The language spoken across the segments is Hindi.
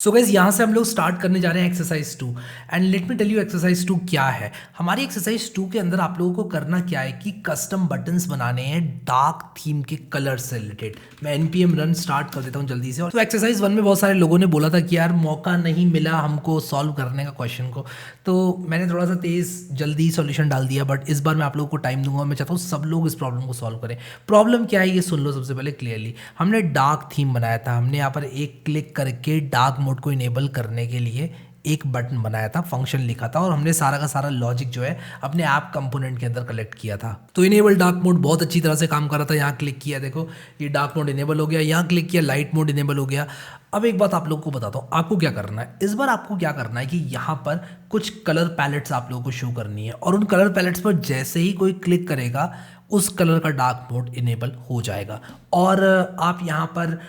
सो गाइस यहाँ से हम लोग स्टार्ट करने जा रहे हैं exercise 2 and let me tell you exercise 2 क्या है। हमारी एक्सरसाइज 2 के अंदर आप लोगों को करना क्या है कि कस्टम बटन्स बनाने हैं डार्क थीम के कलर से रिलेटेड। मैं एनपीएम रन स्टार्ट कर देता हूँ जल्दी से। तो एक्सरसाइज 1 में बहुत सारे लोगों ने बोला था कि यार मौका नहीं मिला हमको सॉल्व करने का क्वेश्चन को, तो मैंने थोड़ा सा तेज़ जल्दी सॉल्यूशन डाल दिया। बट इस बार मैं आप लोगों को टाइम दूंगा, मैं चाहता हूँ सब लोग इस प्रॉब्लम को सॉल्व करें। प्रॉब्लम क्या है ये सुन लो सबसे पहले क्लियरली। हमने डार्क थीम बनाया था, हमने यहाँ पर एक क्लिक करके डार्क मोड को इनेबल करने के लिए एक बटन बनाया था, फंक्शन लिखा था और हमने सारा का सारा लॉजिक जो है अपने ऐप कंपोनेंट के अंदर कलेक्ट किया था। तो इनेबल डार्क मोड बहुत अच्छी तरह से काम कर रहा था। यहाँ क्लिक किया, देखो ये डार्क मोड इनेबल हो गया। यहाँ क्लिक किया, लाइट मोड इनेबल हो गया। अब एक बात आप लोगों को बताता हूँ आपको क्या करना है। इस बार आपको क्या करना है कि यहाँ पर कुछ कलर पैलेट्स आप लोगों को शो करनी है और उन कलर पैलेट्स पर जैसे ही कोई क्लिक करेगा उस कलर का डार्क मोड इनेबल हो जाएगा। और आप यहाँ पर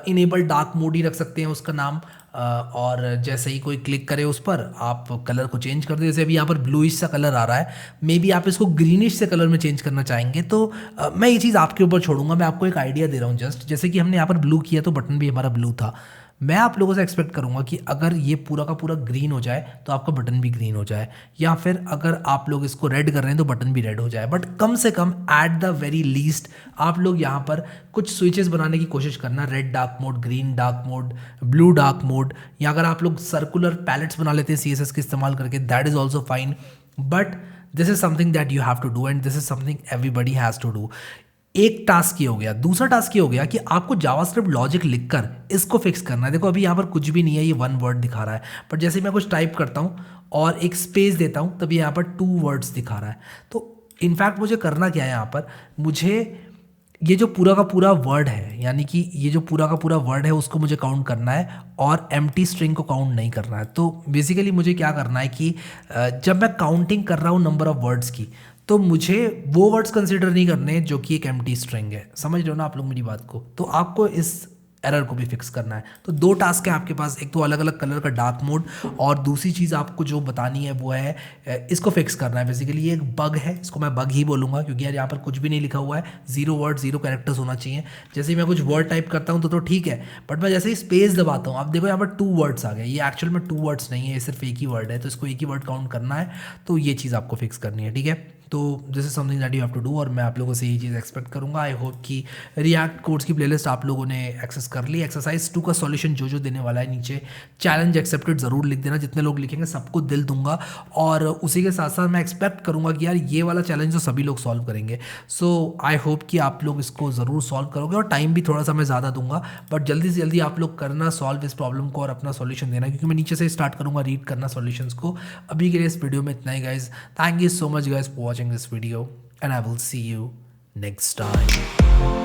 इनेबल डार्क मोड ही रख सकते हैं उसका नाम। और जैसे ही कोई क्लिक करे उस पर आप कलर को चेंज कर दो। जैसे अभी यहाँ पर ब्लूइश सा कलर आ रहा है, मे बी आप इसको ग्रीनिश से कलर में चेंज करना चाहेंगे तो मैं ये चीज़ आपके ऊपर छोड़ूंगा। मैं आपको एक आइडिया दे रहा हूँ जस्ट। जैसे कि हमने यहाँ पर ब्लू किया तो बटन भी हमारा ब्लू था। मैं आप लोगों से एक्सपेक्ट करूंगा कि अगर ये पूरा का पूरा ग्रीन हो जाए तो आपका बटन भी ग्रीन हो जाए, या फिर अगर आप लोग इसको रेड कर रहे हैं तो बटन भी रेड हो जाए। बट कम से कम एट द वेरी लीस्ट आप लोग यहाँ पर कुछ स्विचेस बनाने की कोशिश करना। Red dark mode, green dark mode, blue dark mode, या अगर आप लोग सर्कुलर पैलेट्स बना लेते हैं CSS के इस्तेमाल करके, that is also fine. But this is something that you have to do and this is something everybody has to do. एक टास्क ये हो गया। दूसरा टास्क ये हो गया कि आपको जावास्क्रिप्ट लॉजिक लिखकर इसको फिक्स करना है। देखो अभी यहाँ पर कुछ भी नहीं है, ये 1 वर्ड दिखा रहा है, बट जैसे ही मैं कुछ टाइप करता हूँ और एक स्पेस देता हूँ तभी यहाँ पर 2 वर्ड्स दिखा रहा है। तो इनफैक्ट मुझे करना क्या है यहाँ पर, मुझे ये जो पूरा का पूरा वर्ड है, यानी कि ये जो पूरा का पूरा वर्ड है उसको मुझे काउंट करना है और एम्प्टी स्ट्रिंग को काउंट नहीं करना है। तो बेसिकली मुझे क्या करना है कि जब मैं काउंटिंग कर रहा हूँ नंबर ऑफ वर्ड्स की, तो मुझे वो वर्ड्स कंसीडर नहीं करने जो कि एक एम्प्टी स्ट्रिंग है। समझ रहे हो ना आप लोग मेरी बात को? तो आपको इस एरर को भी फिक्स करना है। तो 2 टास्क है आपके पास, एक तो अलग अलग कलर का डार्क मोड और दूसरी चीज़ आपको जो बतानी है वो है इसको फिक्स करना है। बेसिकली ये एक बग है, इसको मैं बग ही बोलूँगा क्योंकि यार यहाँ पर कुछ भी नहीं लिखा हुआ है। 0 वर्ड 0 कैरेक्टर्स होना चाहिए। जैसे ही मैं कुछ वर्ड टाइप करता हूँ तो ठीक है, बट मैं जैसे ही स्पेस दबाता हूँ, आप देखो यहाँ पर 2 वर्ड्स आ गए। ये एक्चुअल में 2 वर्ड्स नहीं है, ये सिर्फ एक ही वर्ड है, तो इसको एक ही वर्ड काउंट करना है। तो ये चीज़ आपको फिक्स करनी है, ठीक है। तो this is something that you have to do और मैं आप लोगों से ये चीज़ एक्सपेक्ट करूंगा। आई होप कि रिएक्ट कोड्स की प्लेलिस्ट आप लोगों ने एक्सेस कर ली। एक्सरसाइज 2 का सॉल्यूशन जो देने वाला है नीचे चैलेंज एक्सेप्टेड ज़रूर लिख देना। जितने लोग लिखेंगे सबको दिल दूंगा और उसी के साथ साथ मैं एक्सपेक्ट करूंगा कि यार ये वाला चैलेंज तो सभी लोग सॉल्व करेंगे। सो आई होप कि आप लोग इसको ज़रूर सॉल्व करोगे और टाइम भी थोड़ा सा मैं ज़्यादा दूंगा, बट जल्दी से जल्दी आप लोग करना सॉल्व इस प्रॉब्लम को और अपना सॉल्यूशन देना, क्योंकि मैं नीचे से स्टार्ट करूंगा रीड करना सॉल्यूशंस को। अभी के लिए इस वीडियो में इतना ही guys. Thank you so much guys for watching this video and I will see you next time.